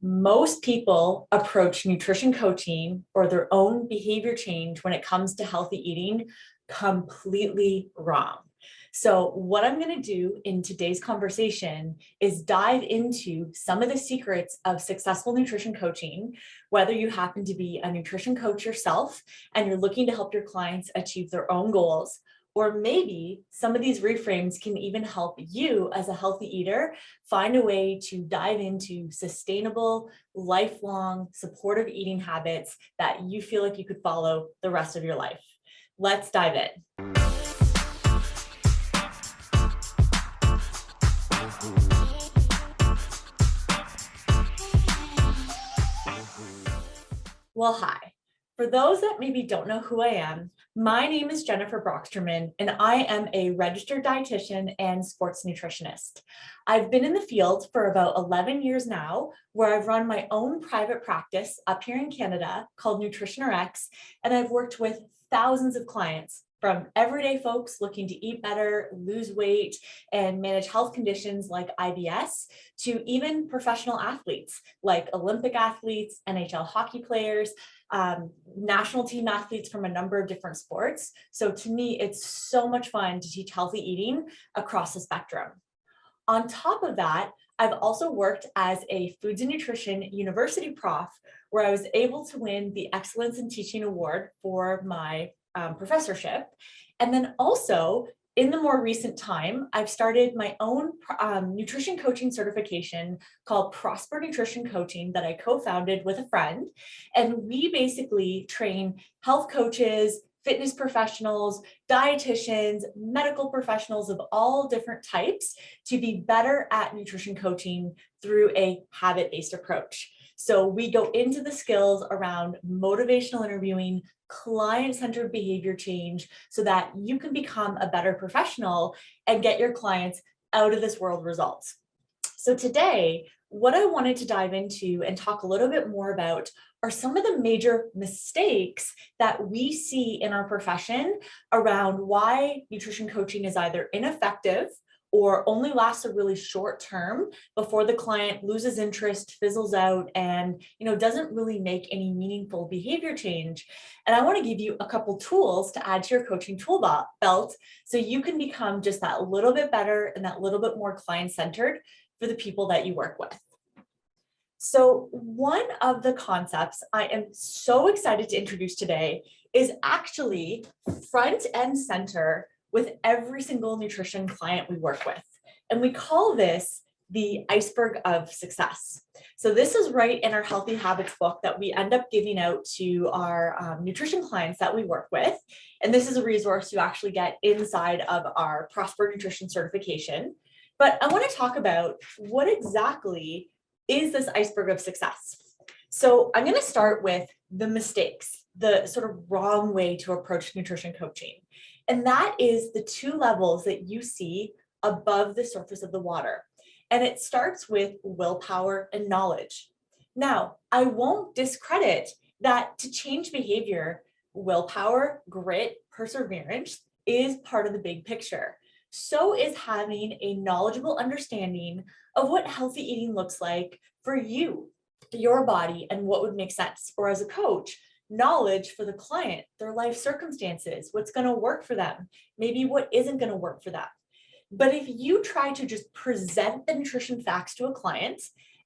Most people approach nutrition coaching or their own behavior change when it comes to healthy eating completely wrong. So what I'm going to do in today's conversation is dive into some of the secrets of successful nutrition coaching, whether you happen to be a nutrition coach yourself and you're looking to help your clients achieve their own goals, or maybe some of these reframes can even help you as a healthy eater find a way to dive into sustainable, lifelong, supportive eating habits that you feel like you could follow the rest of your life. Let's dive in. Well, hi. For those that maybe don't know who I am, my name is Jennifer Broxterman, and I am a registered dietitian and sports nutritionist. I've been in the field for about 11 years now, where I've run my own private practice up here in Canada called NutritionRx, and I've worked with thousands of clients, from everyday folks looking to eat better, lose weight, and manage health conditions like IBS, to even professional athletes like Olympic athletes, NHL hockey players, national team athletes from a number of different sports. So to me, it's so much fun to teach healthy eating across the spectrum. On top of that, I've also worked as a foods and nutrition university prof, where I was able to win the Excellence in Teaching Award for my professorship. And then also, in the more recent time, I've started my own nutrition coaching certification called Prosper Nutrition Coaching that I co-founded with a friend. And we basically train health coaches, fitness professionals, dietitians, medical professionals of all different types to be better at nutrition coaching through a habit-based approach. So we go into the skills around motivational interviewing, client-centered behavior change, so that you can become a better professional and get your clients out of this world results. So today, what I wanted to dive into and talk a little bit more about are some of the major mistakes that we see in our profession around why nutrition coaching is either ineffective or only lasts a really short term before the client loses interest, fizzles out, and doesn't really make any meaningful behavior change. And I want to give you a couple tools to add to your coaching tool belt so you can become just that little bit better and that little bit more client-centered for the people that you work with. So one of the concepts I am so excited to introduce today is actually front and center with every single nutrition client we work with. And we call this the Iceberg of Success. So this is right in our Healthy Habits book that we end up giving out to our nutrition clients that we work with. And this is a resource you actually get inside of our Prosper Nutrition certification. But I want to talk about what exactly is this Iceberg of Success. So I'm going to start with the mistakes, the sort of wrong way to approach nutrition coaching. And that is the two levels that you see above the surface of the water. And it starts with willpower and knowledge. Now, I won't discredit that to change behavior, willpower, grit, perseverance is part of the big picture. So is having a knowledgeable understanding of what healthy eating looks like for you, your body, and what would make sense. Or as a coach, knowledge for the client, their life circumstances, what's going to work for them, maybe what isn't going to work for them. But if you try to just present the nutrition facts to a client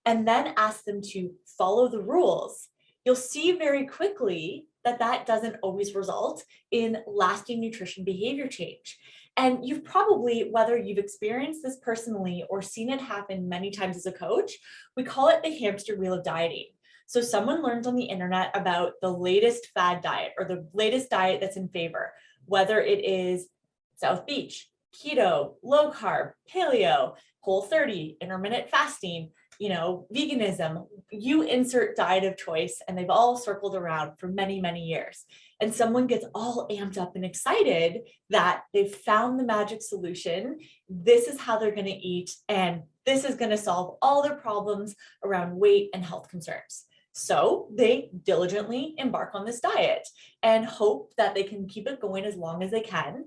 and then ask them to follow the rules, you'll see very quickly that that doesn't always result in lasting nutrition behavior change. And you've probably, whether you've experienced this personally or seen it happen many times as a coach, we call it the hamster wheel of dieting. So someone learns on the internet about the latest fad diet or the latest diet that's in favor, whether it is South Beach, keto, low carb, paleo, Whole30, intermittent fasting, veganism. You insert diet of choice, and they've all circled around for many, many years. And someone gets all amped up and excited that they've found the magic solution. This is how they're going to eat, and this is going to solve all their problems around weight and health concerns. So they diligently embark on this diet and hope that they can keep it going as long as they can.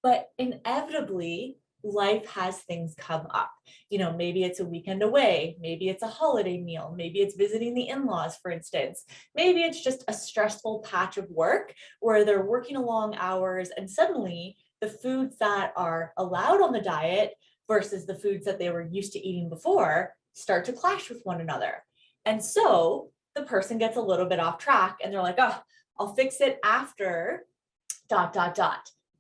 But inevitably, life has things come up. Maybe it's a weekend away, maybe it's a holiday meal, maybe it's visiting the in-laws, for instance. Maybe it's just a stressful patch of work where they're working long hours and suddenly the foods that are allowed on the diet versus the foods that they were used to eating before start to clash with one another. And so the person gets a little bit off track and they're like, oh, I'll fix it after ...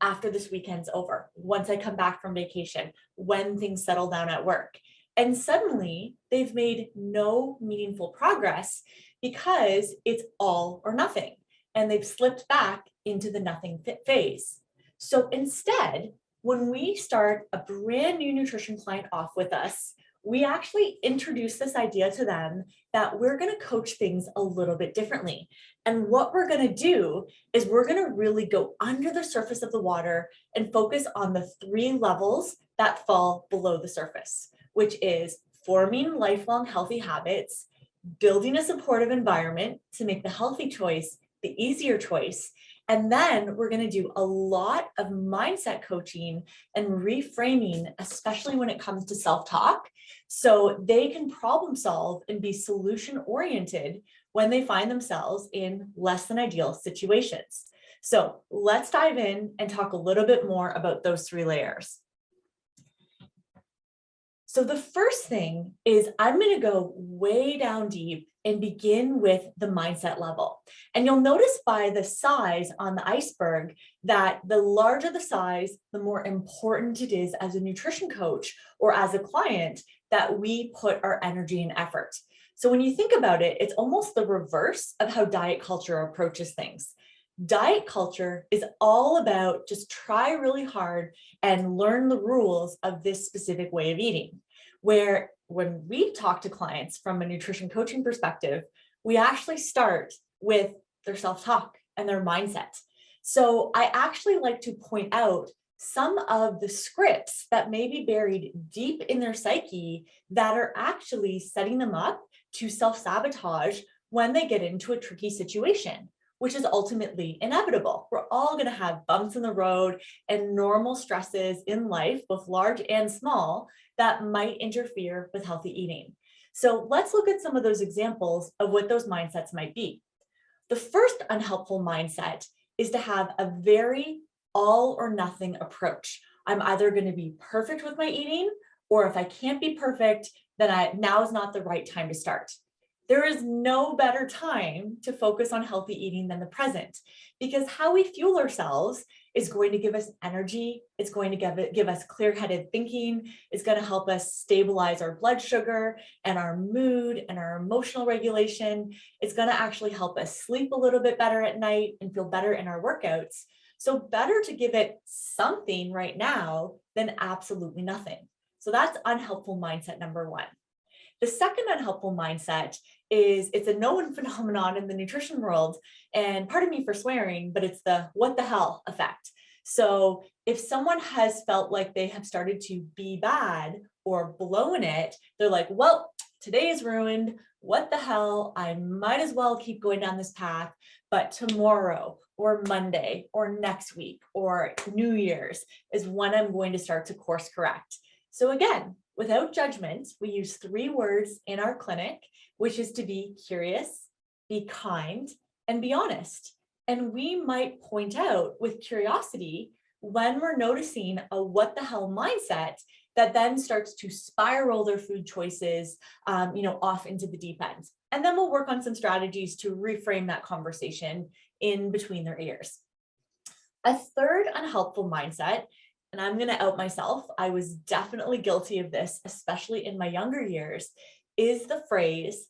after this weekend's over, once I come back from vacation, when things settle down at work. And suddenly they've made no meaningful progress because it's all or nothing. And they've slipped back into the nothing phase. So instead, when we start a brand new nutrition client off with us, we actually introduce this idea to them that we're going to coach things a little bit differently. And what we're going to do is we're going to really go under the surface of the water and focus on the 3 levels that fall below the surface, which is forming lifelong healthy habits, building a supportive environment to make the healthy choice the easier choice. And then we're going to do a lot of mindset coaching and reframing, especially when it comes to self-talk, so they can problem solve and be solution oriented when they find themselves in less than ideal situations. So let's dive in and talk a little bit more about those 3 layers. So the first thing is I'm going to go way down deep and begin with the mindset level. And you'll notice by the size on the iceberg that the larger the size, the more important it is as a nutrition coach or as a client that we put our energy and effort. So when you think about it, it's almost the reverse of how diet culture approaches things. Diet culture is all about just try really hard and learn the rules of this specific way of eating. Where when we talk to clients from a nutrition coaching perspective, we actually start with their self-talk and their mindset. So I actually like to point out some of the scripts that may be buried deep in their psyche that are actually setting them up to self-sabotage when they get into a tricky situation, which is ultimately inevitable. We're all going to have bumps in the road and normal stresses in life, both large and small, that might interfere with healthy eating. So let's look at some of those examples of what those mindsets might be. The first unhelpful mindset is to have a very all or nothing approach. I'm either going to be perfect with my eating, or if I can't be perfect, then now is not the right time to start. There is no better time to focus on healthy eating than the present, because how we fuel ourselves is going to give us energy. It's going to give us clear-headed thinking. It's going to help us stabilize our blood sugar and our mood and our emotional regulation. It's going to actually help us sleep a little bit better at night and feel better in our workouts. So better to give it something right now than absolutely nothing. So that's unhelpful mindset number 1. The second unhelpful mindset is it's a known phenomenon in the nutrition world, and pardon me for swearing, but it's the what the hell effect. So if someone has felt like they have started to be bad or blown it, they're like, well, today is ruined. What the hell? I might as well keep going down this path, but tomorrow or Monday or next week or New Year's is when I'm going to start to course correct. So again, without judgment, we use 3 words in our clinic, which is to be curious, be kind, and be honest. And we might point out with curiosity when we're noticing a what the hell mindset that then starts to spiral their food choices, off into the deep end. And then we'll work on some strategies to reframe that conversation in between their ears. A third unhelpful mindset, and I'm going to out myself, I was definitely guilty of this, especially in my younger years, is the phrase,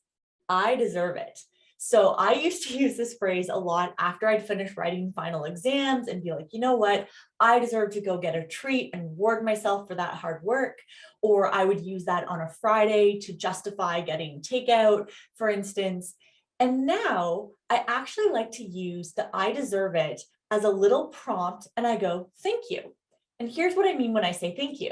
I deserve it. So I used to use this phrase a lot after I'd finished writing final exams and be like, you know what, I deserve to go get a treat and reward myself for that hard work. Or I would use that on a Friday to justify getting takeout, for instance. And now I actually like to use the I deserve it as a little prompt and I go, thank you. And here's what I mean when I say thank you.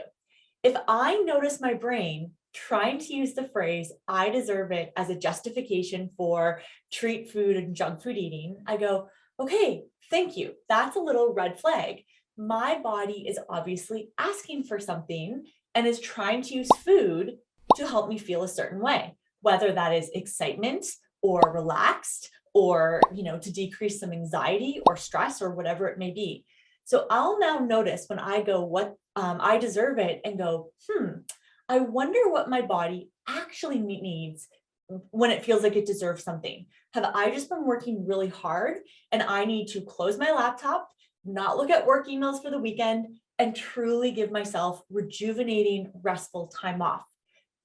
If I notice my brain trying to use the phrase, I deserve it as a justification for treat food and junk food eating, I go, okay, thank you. That's a little red flag. my body is obviously asking for something and is trying to use food to help me feel a certain way, whether that is excitement or relaxed or, to decrease some anxiety or stress or whatever it may be. So I'll now notice when I go, I deserve it, and go, I wonder what my body actually needs when it feels like it deserves something. Have I just been working really hard and I need to close my laptop, not look at work emails for the weekend, and truly give myself rejuvenating, restful time off?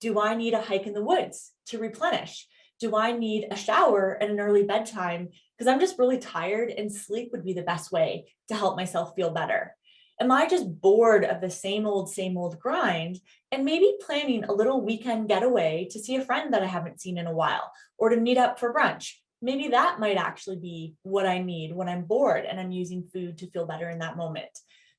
Do I need a hike in the woods to replenish? Do I need a shower and an early bedtime because I'm just really tired and sleep would be the best way to help myself feel better? Am I just bored of the same old grind and maybe planning a little weekend getaway to see a friend that I haven't seen in a while or to meet up for brunch? Maybe that might actually be what I need when I'm bored and I'm using food to feel better in that moment.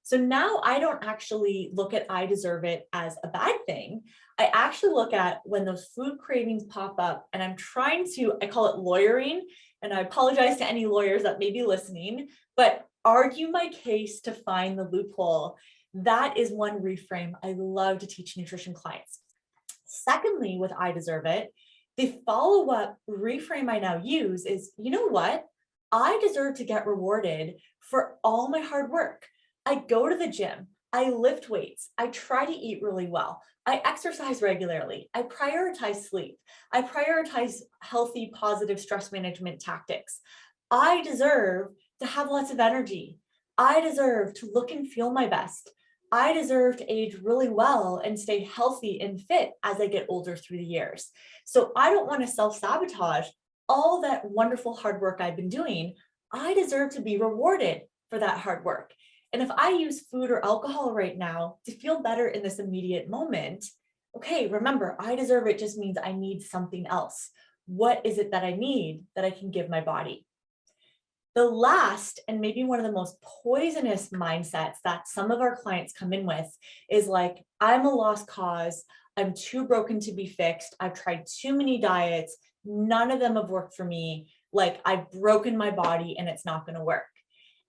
So now I don't actually look at I deserve it as a bad thing. I actually look at when those food cravings pop up and I'm trying to, I call it lawyering, and I apologize to any lawyers that may be listening, but argue my case to find the loophole. That is one reframe I love to teach nutrition clients. Secondly, with I deserve it, the follow-up reframe I now use is, you know what? I deserve to get rewarded for all my hard work. I go to the gym, I lift weights, I try to eat really well, I exercise regularly, I prioritize sleep, I prioritize healthy, positive stress management tactics. I deserve to have lots of energy. I deserve to look and feel my best. I deserve to age really well and stay healthy and fit as I get older through the years. So I don't want to self-sabotage all that wonderful hard work I've been doing. I deserve to be rewarded for that hard work. And if I use food or alcohol right now to feel better in this immediate moment, okay, remember, I deserve it just means I need something else. What is it that I need that I can give my body? The last, and maybe one of the most poisonous mindsets that some of our clients come in with is like, I'm a lost cause. I'm too broken to be fixed. I've tried too many diets. None of them have worked for me. Like, I've broken my body and it's not going to work.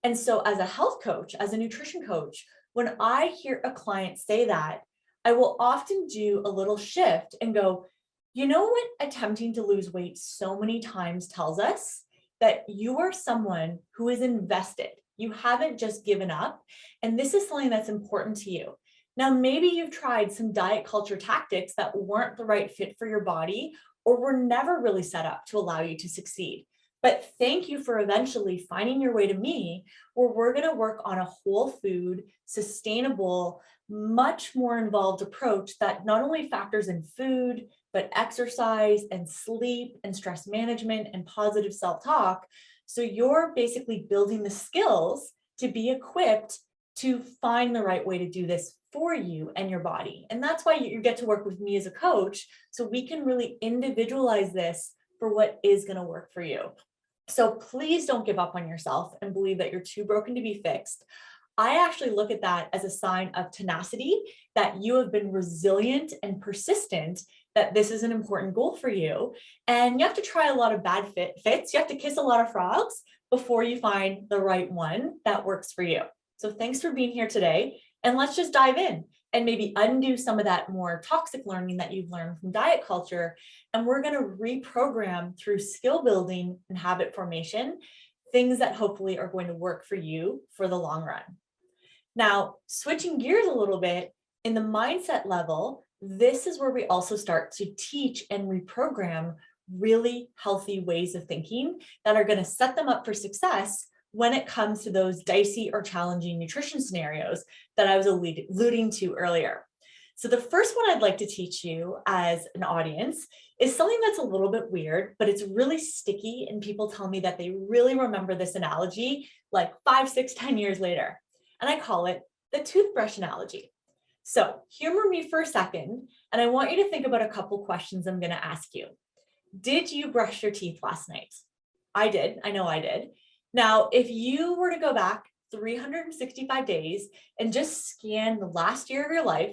And so as a health coach, as a nutrition coach, when I hear a client say that, I will often do a little shift and go, you know what attempting to lose weight so many times tells us? That you are someone who is invested. You haven't just given up. And this is something that's important to you. Now, maybe you've tried some diet culture tactics that weren't the right fit for your body or were never really set up to allow you to succeed. But thank you for eventually finding your way to me, where we're going to work on a whole food, sustainable, much more involved approach that not only factors in food, but exercise and sleep and stress management and positive self-talk. So you're basically building the skills to be equipped to find the right way to do this for you and your body. And that's why you get to work with me as a coach, so we can really individualize this for what is going to work for you. So please don't give up on yourself and believe that you're too broken to be fixed. I actually look at that as a sign of tenacity, that you have been resilient and persistent, that this is an important goal for you. And you have to try a lot of bad fits. You have to kiss a lot of frogs before you find the right one that works for you. So thanks for being here today. And let's just dive in and maybe undo some of that more toxic learning that you've learned from diet culture. And we're going to reprogram through skill building and habit formation, things that hopefully are going to work for you for the long run. Now, switching gears a little bit, in the mindset level, this is where we also start to teach and reprogram really healthy ways of thinking that are going to set them up for success when it comes to those dicey or challenging nutrition scenarios that I was alluding to earlier. So the first one I'd like to teach you as an audience is something that's a little bit weird, but it's really sticky, and people tell me that they really remember this analogy like 5, 6, 10 years later. And I call it the toothbrush analogy. So humor me for a second, and I want you to think about a couple questions I'm going to ask you. Did you brush your teeth last night? I did. I know I did. Now, if you were to go back 365 days and just scan the last year of your life,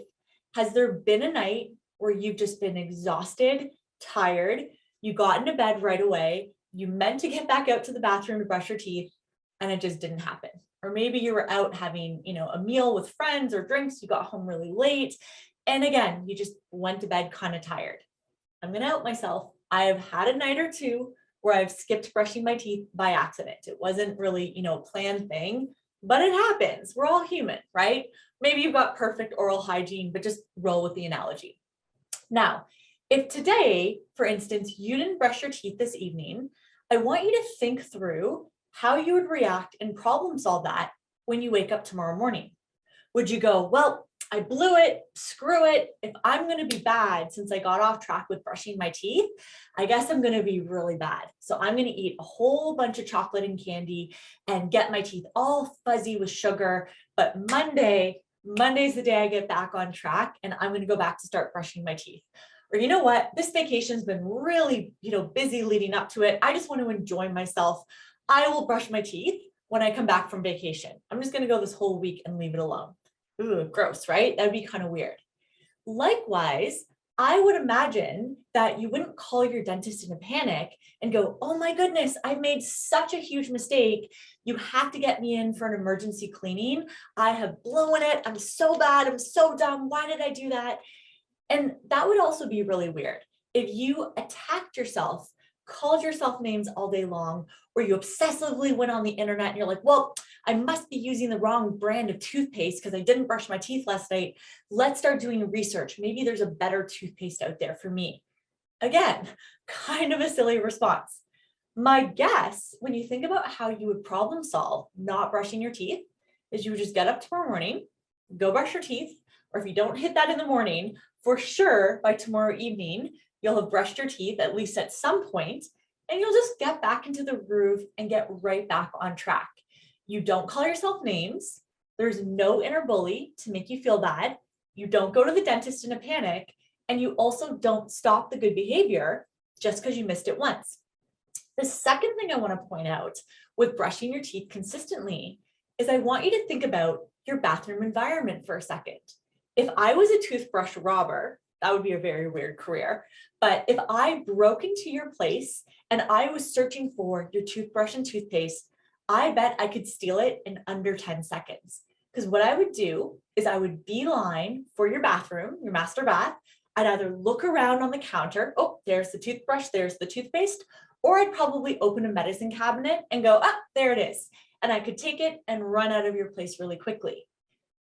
has there been a night where you've just been exhausted, tired, you got into bed right away, you meant to get back out to the bathroom to brush your teeth, and it just didn't happen? Or maybe you were out having, a meal with friends or drinks, you got home really late. And again, you just went to bed kind of tired. I'm going to out myself. I have had a night or two where I've skipped brushing my teeth by accident. It wasn't really, a planned thing, but it happens. We're all human, right? Maybe you've got perfect oral hygiene, but just roll with the analogy. Now, if today, for instance, you didn't brush your teeth this evening, I want you to think through how you would react and problem solve that when you wake up tomorrow morning. Would you go, well, I blew it, screw it. If I'm going to be bad since I got off track with brushing my teeth, I guess I'm going to be really bad. So I'm going to eat a whole bunch of chocolate and candy and get my teeth all fuzzy with sugar. But Monday's the day I get back on track and I'm going to go back to start brushing my teeth. Or you know what, this vacation's been really, busy leading up to it. I just want to enjoy myself. I will brush my teeth when I come back from vacation. I'm just going to go this whole week and leave it alone. Ooh, gross, right? That'd be kind of weird. Likewise, I would imagine that you wouldn't call your dentist in a panic and go, oh my goodness, I've made such a huge mistake. You have to get me in for an emergency cleaning. I have blown it. I'm so bad. I'm so dumb. Why did I do that? And that would also be really weird. If you attacked yourself, called yourself names all day long, or you obsessively went on the internet and you're like, well, I must be using the wrong brand of toothpaste because I didn't brush my teeth last night. Let's start doing research. Maybe there's a better toothpaste out there for me. Again, kind of a silly response. My guess, when you think about how you would problem solve not brushing your teeth, is you would just get up tomorrow morning, go brush your teeth, or if you don't hit that in the morning, for sure by tomorrow evening, you'll have brushed your teeth at least at some point, and you'll just get back into the groove and get right back on track. You don't call yourself names. There's no inner bully to make you feel bad. You don't go to the dentist in a panic, and you also don't stop the good behavior just because you missed it once. The second thing I want to point out with brushing your teeth consistently is I want you to think about your bathroom environment for a second. If I was a toothbrush robber, that would be a very weird career. But if I broke into your place and I was searching for your toothbrush and toothpaste, I bet I could steal it in under 10 seconds. Because what I would do is I would beeline for your bathroom, your master bath. I'd either look around on the counter, oh, there's the toothbrush, there's the toothpaste, or I'd probably open a medicine cabinet and go, ah, there it is. And I could take it and run out of your place really quickly.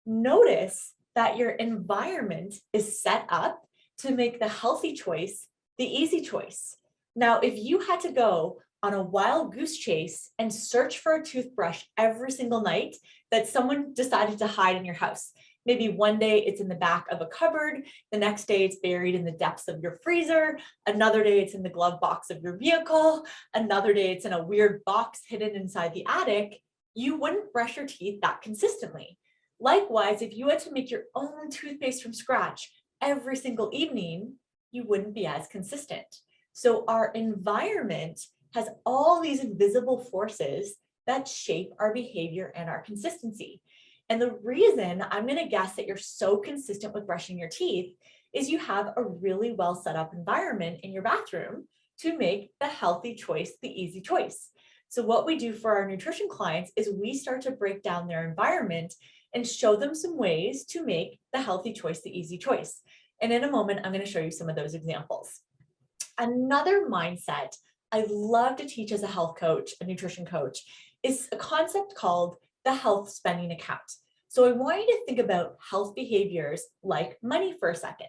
Notice that your environment is set up to make the healthy choice the easy choice. Now, if you had to go on a wild goose chase and search for a toothbrush every single night that someone decided to hide in your house, maybe one day it's in the back of a cupboard, the next day it's buried in the depths of your freezer, another day it's in the glove box of your vehicle, another day it's in a weird box hidden inside the attic, you wouldn't brush your teeth that consistently. Likewise, if you had to make your own toothpaste from scratch every single evening, you wouldn't be as consistent. So our environment has all these invisible forces that shape our behavior and our consistency. And the reason I'm going to guess that you're so consistent with brushing your teeth is you have a really well set up environment in your bathroom to make the healthy choice the easy choice. So what we do for our nutrition clients is we start to break down their environment and show them some ways to make the healthy choice the easy choice. And in a moment, I'm going to show you some of those examples. Another mindset I love to teach as a health coach, a nutrition coach, is a concept called the health spending account. So I want you to think about health behaviors like money for a second.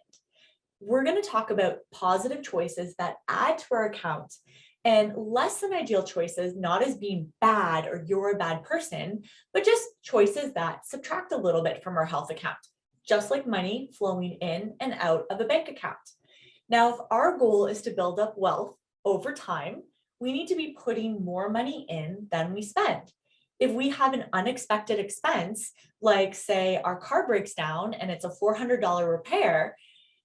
We're going to talk about positive choices that add to our account and less than ideal choices, not as being bad or you're a bad person, but just choices that subtract a little bit from our health account, just like money flowing in and out of a bank account. Now, if our goal is to build up wealth over time, we need to be putting more money in than we spend. If we have an unexpected expense, like say our car breaks down and it's a $400 repair,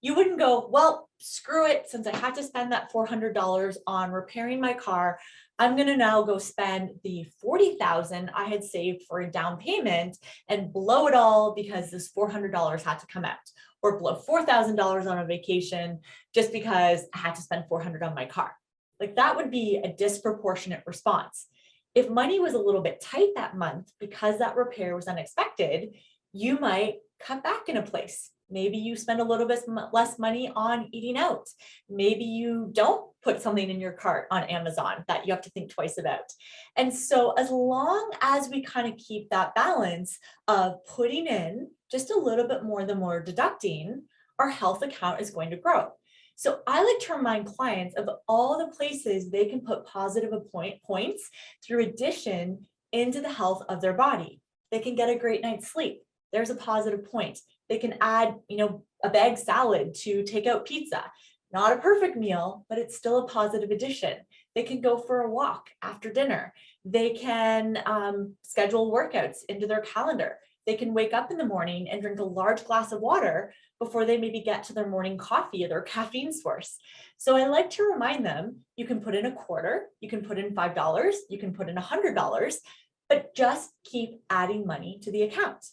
you wouldn't go, well, screw it. Since I had to spend that $400 on repairing my car, I'm going to now go spend the $40,000 I had saved for a down payment and blow it all because this $400 had to come out, or blow $4,000 on a vacation just because I had to spend $400 on my car. Like that would be a disproportionate response. If money was a little bit tight that month because that repair was unexpected, you might cut back in a place. Maybe you spend a little bit less money on eating out. Maybe you don't put something in your cart on Amazon that you have to think twice about. And so as long as we kind of keep that balance of putting in just a little bit more than we're deducting, our health account is going to grow. So I like to remind clients of all the places they can put positive points through addition into the health of their body. They can get a great night's sleep. There's a positive point. They can add, a bag salad to take out pizza. Not a perfect meal, but it's still a positive addition. They can go for a walk after dinner. They can schedule workouts into their calendar. They can wake up in the morning and drink a large glass of water before they maybe get to their morning coffee or their caffeine source. So I like to remind them, you can put in a quarter, you can put in $5, you can put in $100, but just keep adding money to the account.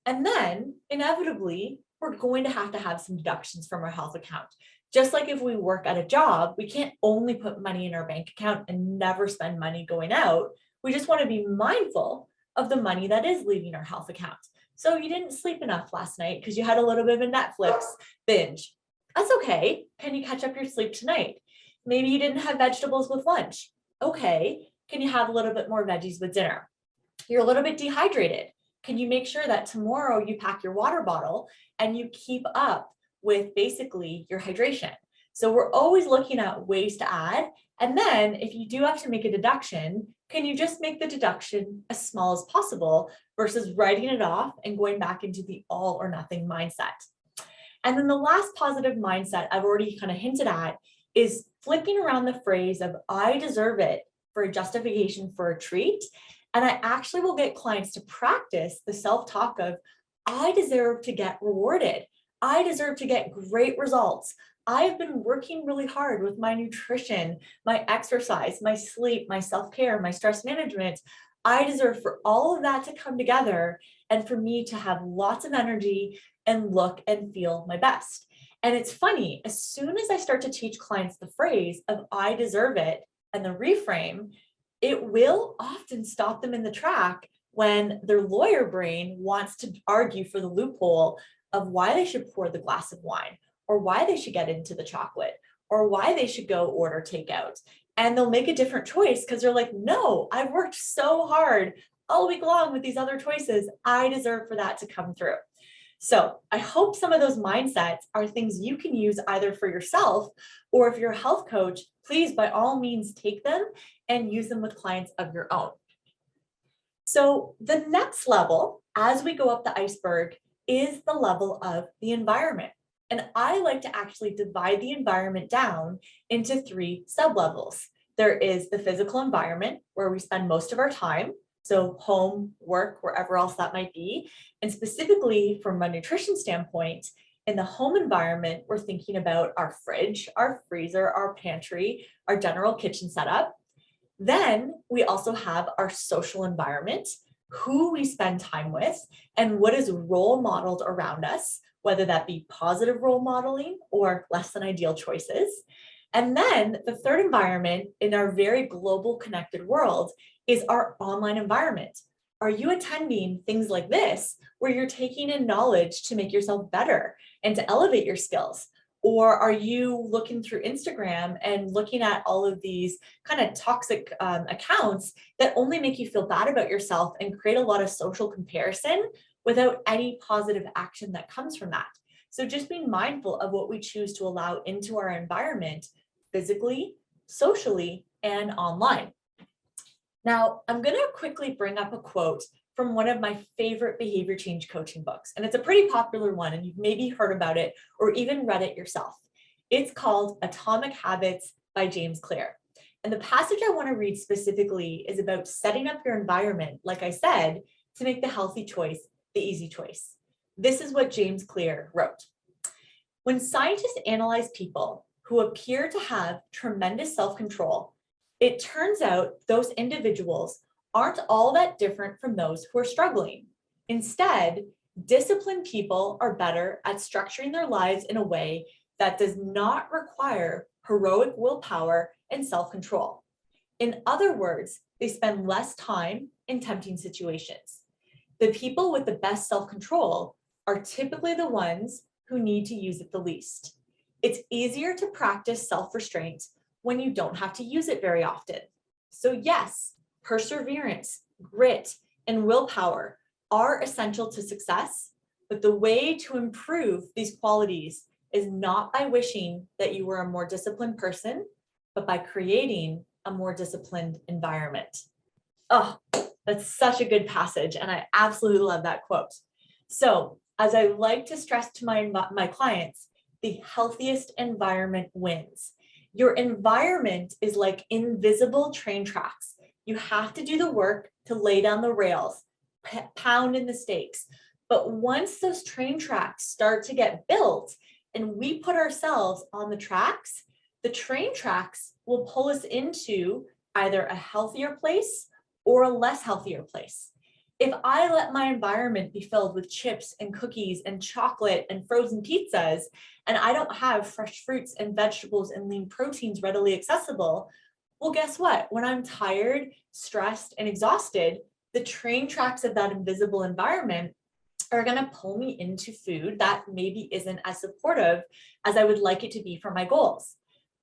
And then inevitably, we're going to have some deductions from our health account. Just like if we work at a job, we can't only put money in our bank account and never spend money going out. We just want to be mindful of the money that is leaving our health account. So you didn't sleep enough last night because you had a little bit of a Netflix binge. That's okay. Can you catch up your sleep tonight? Maybe you didn't have vegetables with lunch. Okay. Can you have a little bit more veggies with dinner? You're a little bit dehydrated. Can you make sure that tomorrow you pack your water bottle and you keep up with basically your hydration? So we're always looking at ways to add. And then if you do have to make a deduction, can you just make the deduction as small as possible versus writing it off and going back into the all or nothing mindset? And then the last positive mindset I've already kind of hinted at is flipping around the phrase of I deserve it for a justification for a treat. And I actually will get clients to practice the self-talk of I deserve to get rewarded. I deserve to get great results. I have been working really hard with my nutrition, my exercise, my sleep, my self-care, my stress management. I deserve for all of that to come together and for me to have lots of energy and look and feel my best. And it's funny, as soon as I start to teach clients the phrase of I deserve it and the reframe, it will often stop them in the track when their lawyer brain wants to argue for the loophole of why they should pour the glass of wine, or why they should get into the chocolate, or why they should go order takeout. And they'll make a different choice because they're like, no, I've worked so hard all week long with these other choices. I deserve for that to come through. So I hope some of those mindsets are things you can use either for yourself, or if you're a health coach, please by all means take them and use them with clients of your own. So the next level, as we go up the iceberg, is the level of the environment. And I like to actually divide the environment down into 3 sublevels. There is the physical environment where we spend most of our time. So home, work, wherever else that might be. And specifically from a nutrition standpoint, in the home environment, we're thinking about our fridge, our freezer, our pantry, our general kitchen setup. Then we also have our social environment, who we spend time with, and what is role modeled around us, whether that be positive role modeling or less than ideal choices. And then the third environment in our very global connected world is our online environment. Are you attending things like this where you're taking in knowledge to make yourself better and to elevate your skills? Or are you looking through Instagram and looking at all of these kind of toxic accounts that only make you feel bad about yourself and create a lot of social comparison without any positive action that comes from that? So just being mindful of what we choose to allow into our environment physically, socially, and online. Now, I'm going to quickly bring up a quote from one of my favorite behavior change coaching books. And it's a pretty popular one, and you've maybe heard about it or even read it yourself. It's called Atomic Habits by James Clear. And the passage I want to read specifically is about setting up your environment, like I said, to make the healthy choice the easy choice. This is what James Clear wrote. When scientists analyze people who appear to have tremendous self-control, it turns out those individuals aren't all that different from those who are struggling. Instead, disciplined people are better at structuring their lives in a way that does not require heroic willpower and self-control. In other words, they spend less time in tempting situations. The people with the best self-control are typically the ones who need to use it the least. It's easier to practice self-restraint when you don't have to use it very often. So yes, perseverance, grit, and willpower are essential to success, but the way to improve these qualities is not by wishing that you were a more disciplined person, but by creating a more disciplined environment. Oh, that's such a good passage, and I absolutely love that quote. So, as I like to stress to my clients, the healthiest environment wins. Your environment is like invisible train tracks. You have to do the work to lay down the rails, pound in the stakes. But once those train tracks start to get built and we put ourselves on the tracks, the train tracks will pull us into either a healthier place or a less healthier place. If I let my environment be filled with chips and cookies and chocolate and frozen pizzas, and I don't have fresh fruits and vegetables and lean proteins readily accessible, well, guess what? When I'm tired, stressed, and exhausted, the train tracks of that invisible environment are going to pull me into food that maybe isn't as supportive as I would like it to be for my goals.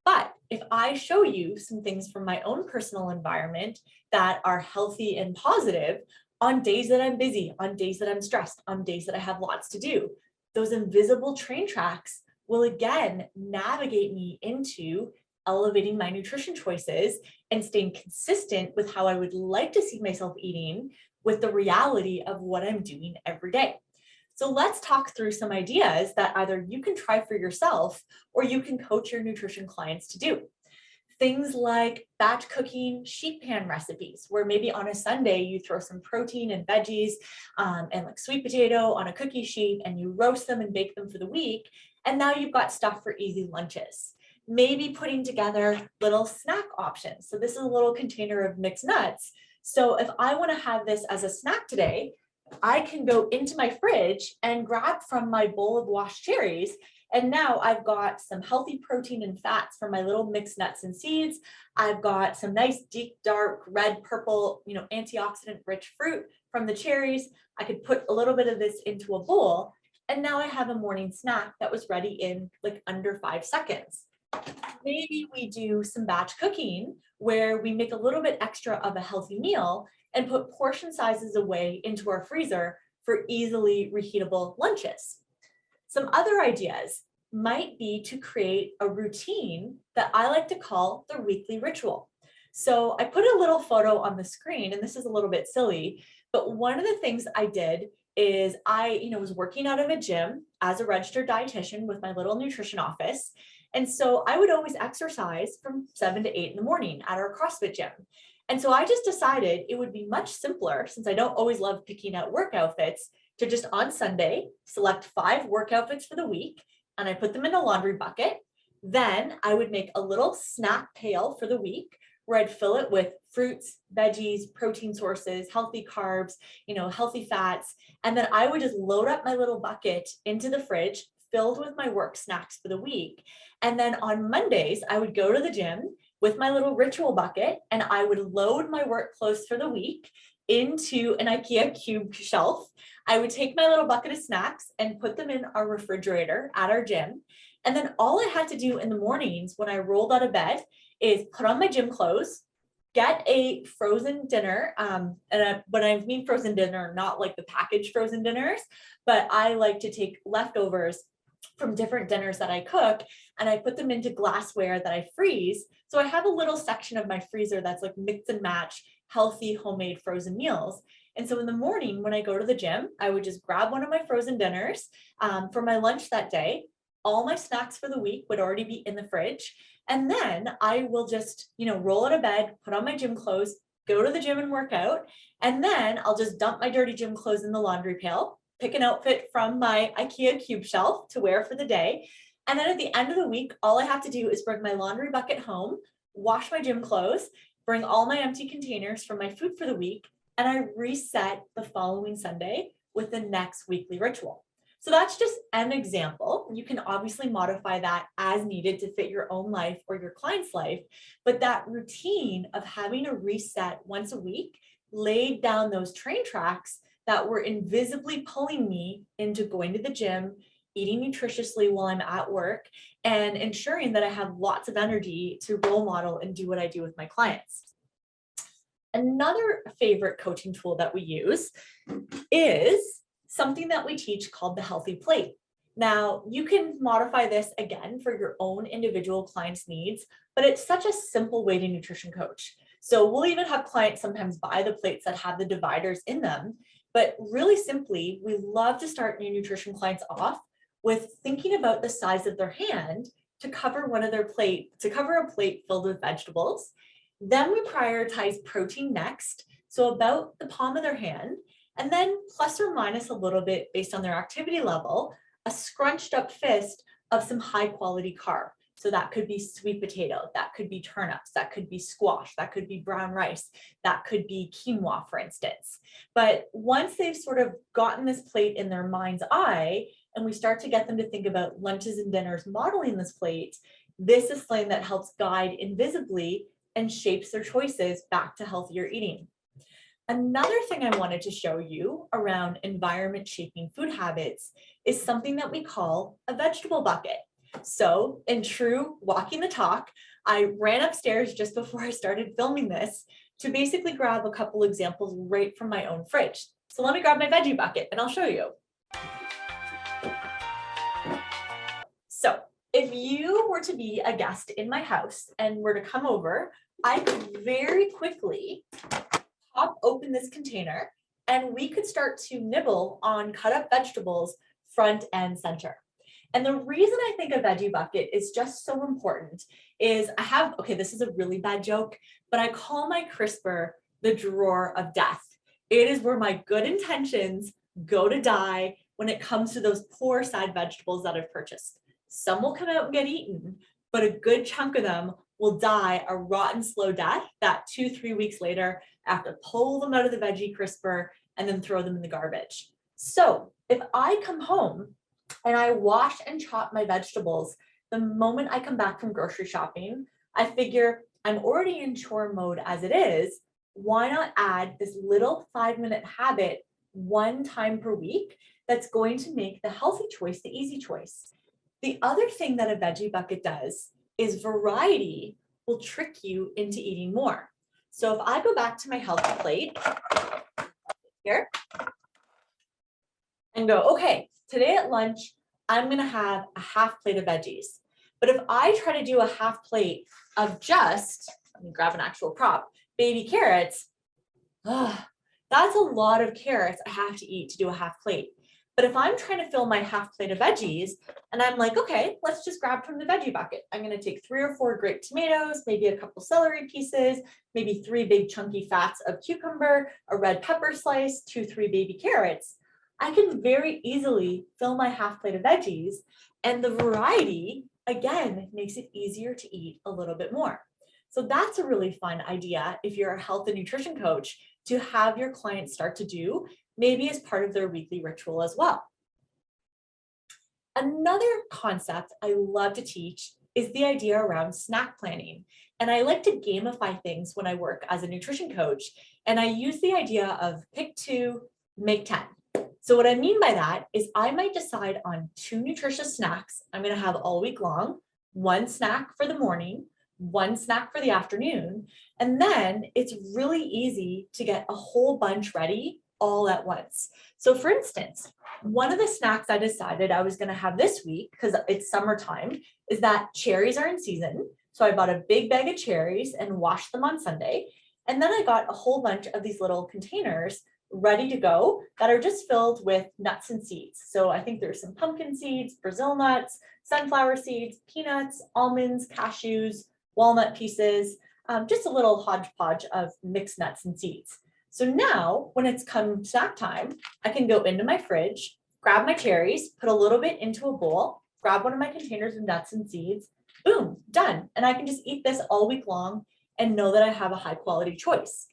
But if I show you some things from my own personal environment that are healthy and positive on days that I'm busy, on days that I'm stressed, on days that I have lots to do, those invisible train tracks will again navigate me into elevating my nutrition choices and staying consistent with how I would like to see myself eating with the reality of what I'm doing every day. So let's talk through some ideas that either you can try for yourself or you can coach your nutrition clients to do. Things like batch cooking sheet pan recipes, where maybe on a Sunday you throw some protein and veggies and like sweet potato on a cookie sheet and you roast them and bake them for the week. And now you've got stuff for easy lunches. Maybe putting together little snack options. So this is a little container of mixed nuts. So if I want to have this as a snack today, I can go into my fridge and grab from my bowl of washed cherries. And now I've got some healthy protein and fats from my little mixed nuts and seeds. I've got some nice deep, dark, red, purple, antioxidant rich fruit from the cherries. I could put a little bit of this into a bowl. And now I have a morning snack that was ready in like under 5 seconds. Maybe we do some batch cooking where we make a little bit extra of a healthy meal and put portion sizes away into our freezer for easily reheatable lunches. Some other ideas might be to create a routine that I like to call the weekly ritual. So I put a little photo on the screen, and this is a little bit silly, but one of the things I did is I was working out of a gym as a registered dietitian with my little nutrition office. And so I would always exercise from 7 to 8 in the morning at our CrossFit gym. And so I just decided it would be much simpler, since I don't always love picking out work outfits, to just on Sunday, select 5 work outfits for the week, and I put them in a laundry bucket. Then I would make a little snack pail for the week where I'd fill it with fruits, veggies, protein sources, healthy carbs, healthy fats. And then I would just load up my little bucket into the fridge filled with my work snacks for the week. And then on Mondays, I would go to the gym with my little ritual bucket and I would load my work clothes for the week into an IKEA cube shelf. I would take my little bucket of snacks and put them in our refrigerator at our gym. And then all I had to do in the mornings when I rolled out of bed is put on my gym clothes, get a frozen dinner. When I mean frozen dinner, not like the packaged frozen dinners, but I like to take leftovers from different dinners that I cook and I put them into glassware that I freeze. So I have a little section of my freezer that's like mix and match healthy homemade frozen meals. And so in the morning when I go to the gym, I would just grab one of my frozen dinners for my lunch that day. All my snacks for the week would already be in the fridge. And then I will just, roll out of bed, put on my gym clothes, go to the gym and work out. And then I'll just dump my dirty gym clothes in the laundry pail, pick an outfit from my IKEA cube shelf to wear for the day. And then at the end of the week, all I have to do is bring my laundry bucket home, wash my gym clothes, bring all my empty containers from my food for the week, and I reset the following Sunday with the next weekly ritual. So that's just an example. You can obviously modify that as needed to fit your own life or your client's life, but that routine of having a reset once a week laid down those train tracks that were invisibly pulling me into going to the gym, eating nutritiously while I'm at work, and ensuring that I have lots of energy to role model and do what I do with my clients. Another favorite coaching tool that we use is something that we teach called the healthy plate. Now, you can modify this again for your own individual clients' needs, but it's such a simple way to nutrition coach. So we'll even have clients sometimes buy the plates that have the dividers in them. But really simply, we love to start new nutrition clients off with thinking about the size of their hand to cover a plate filled with vegetables. Then we prioritize protein next, so about the palm of their hand, and then plus or minus a little bit based on their activity level, a scrunched up fist of some high quality carb. So that could be sweet potato, that could be turnips, that could be squash, that could be brown rice, that could be quinoa, for instance. But once they've sort of gotten this plate in their mind's eye, and we start to get them to think about lunches and dinners modeling this plate, this is something that helps guide invisibly and shapes their choices back to healthier eating. Another thing I wanted to show you around environment shaping food habits is something that we call a vegetable bucket. So in true walking the talk, I ran upstairs just before I started filming this to basically grab a couple examples right from my own fridge. So let me grab my veggie bucket and I'll show you. So if you were to be a guest in my house and were to come over, I could very quickly pop open this container and we could start to nibble on cut up vegetables front and center. And the reason I think a veggie bucket is just so important is this is a really bad joke, but I call my crisper the drawer of death. It is where my good intentions go to die when it comes to those poor side vegetables that I've purchased. Some will come out and get eaten, but a good chunk of them will die a rotten slow death that 2-3 weeks later, I have to pull them out of the veggie crisper and then throw them in the garbage. So if I come home and I wash and chop my vegetables the moment I come back from grocery shopping, I figure I'm already in chore mode as it is. Why not add this little 5-minute habit one time per week that's going to make the healthy choice the easy choice? The other thing that a veggie bucket does is variety will trick you into eating more. So if I go back to my healthy plate here and go, okay, today at lunch, I'm gonna have a half plate of veggies. But if I try to do a half plate of just, let me grab an actual prop, baby carrots, that's a lot of carrots I have to eat to do a half plate. But if I'm trying to fill my half plate of veggies and I'm like, okay, let's just grab from the veggie bucket. I'm going to take 3 or 4 grape tomatoes, maybe a couple celery pieces, maybe 3 big chunky fats of cucumber, a red pepper slice, 2-3 baby carrots. I can very easily fill my half plate of veggies, and the variety, again, makes it easier to eat a little bit more. So that's a really fun idea if you're a health and nutrition coach to have your clients start to do, maybe as part of their weekly ritual as well. Another concept I love to teach is the idea around snack planning. And I like to gamify things when I work as a nutrition coach. And I use the idea of pick 2, make 10. So what I mean by that is I might decide on 2 nutritious snacks I'm going to have all week long, 1 snack for the morning, 1 snack for the afternoon. And then it's really easy to get a whole bunch ready all at once. So for instance, one of the snacks I decided I was going to have this week, because it's summertime, is that cherries are in season. So I bought a big bag of cherries and washed them on Sunday. And then I got a whole bunch of these little containers ready to go that are just filled with nuts and seeds. So I think there's some pumpkin seeds, Brazil nuts, sunflower seeds, peanuts, almonds, cashews, walnut pieces, just a little hodgepodge of mixed nuts and seeds. So now when it's come snack time, I can go into my fridge, grab my cherries, put a little bit into a bowl, grab one of my containers of nuts and seeds, boom, done. And I can just eat this all week long and know that I have a high quality choice.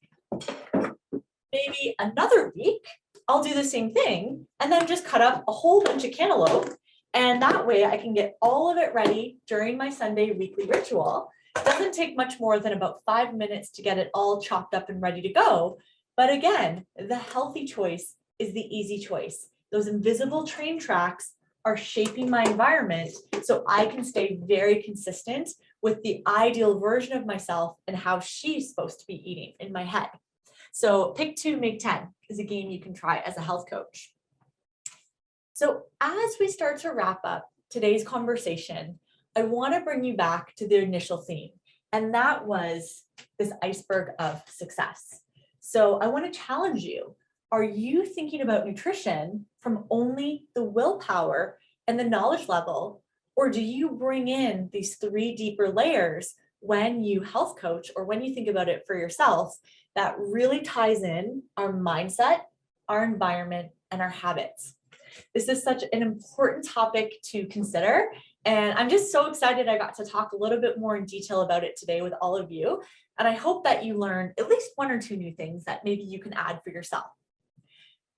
Maybe another week, I'll do the same thing and then just cut up a whole bunch of cantaloupe. And that way I can get all of it ready during my Sunday weekly ritual. It doesn't take much more than about 5 minutes to get it all chopped up and ready to go. But again, the healthy choice is the easy choice. Those invisible train tracks are shaping my environment so I can stay very consistent with the ideal version of myself and how she's supposed to be eating in my head. So pick 2, make 10 is a game you can try as a health coach. So as we start to wrap up today's conversation, I want to bring you back to the initial theme, and that was this iceberg of success. So I want to challenge you. Are you thinking about nutrition from only the willpower and the knowledge level, or do you bring in these 3 deeper layers when you health coach or when you think about it for yourself that really ties in our mindset, our environment, and our habits? This is such an important topic to consider, and I'm just so excited I got to talk a little bit more in detail about it today with all of you, and I hope that you learned at least 1 or 2 new things that maybe you can add for yourself.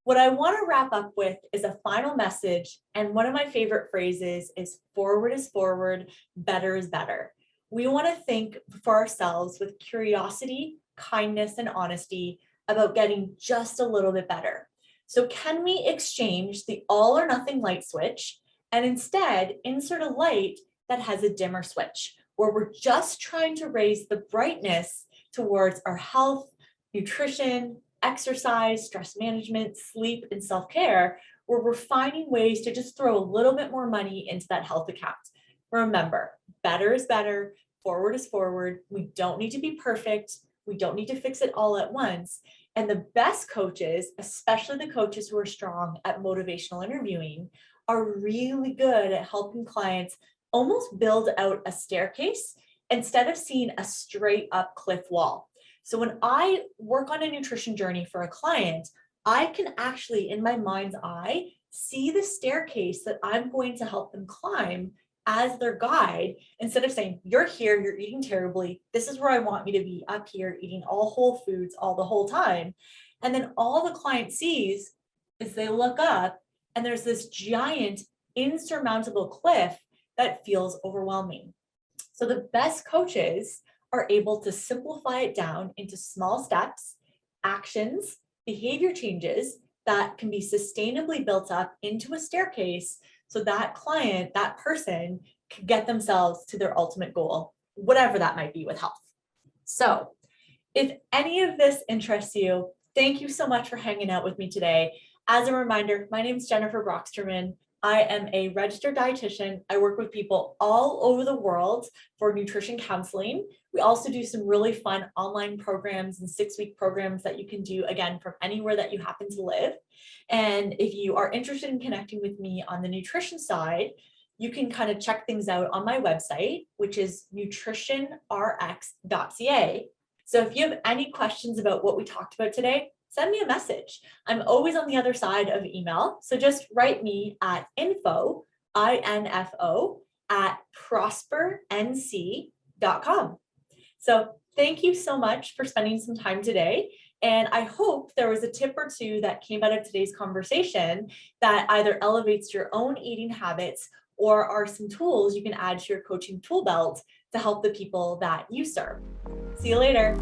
What I want to wrap up with is a final message, and one of my favorite phrases is forward is forward, better is better. We want to think for ourselves with curiosity, kindness, and honesty about getting just a little bit better. So can we exchange the all or nothing light switch and instead insert a light that has a dimmer switch, where we're just trying to raise the brightness towards our health, nutrition, exercise, stress management, sleep, and self-care, where we're finding ways to just throw a little bit more money into that health account. Remember, better is better, forward is forward. We don't need to be perfect. We don't need to fix it all at once. And the best coaches, especially the coaches who are strong at motivational interviewing, are really good at helping clients almost build out a staircase instead of seeing a straight up cliff wall. So when I work on a nutrition journey for a client, I can actually, in my mind's eye, see the staircase that I'm going to help them climb as their guide, instead of saying, you're here, you're eating terribly, this is where I want you to be, up here eating all whole foods all the whole time. And then all the client sees is they look up and there's this giant insurmountable cliff that feels overwhelming. So the best coaches are able to simplify it down into small steps, actions, behavior changes that can be sustainably built up into a staircase so that client, that person, can get themselves to their ultimate goal, whatever that might be with health. So if any of this interests you, thank you so much for hanging out with me today. As a reminder, my name is Jennifer Broxterman. I am a registered dietitian. I work with people all over the world for nutrition counseling. We also do some really fun online programs and 6-week programs that you can do, again, from anywhere that you happen to live. And if you are interested in connecting with me on the nutrition side, you can kind of check things out on my website, which is nutritionrx.ca. So if you have any questions about what we talked about today, send me a message. I'm always on the other side of email. So just write me at info, I-N-F-O, at prospernc.com. So thank you so much for spending some time today. And I hope there was a tip or 2 that came out of today's conversation that either elevates your own eating habits or are some tools you can add to your coaching tool belt to help the people that you serve. See you later.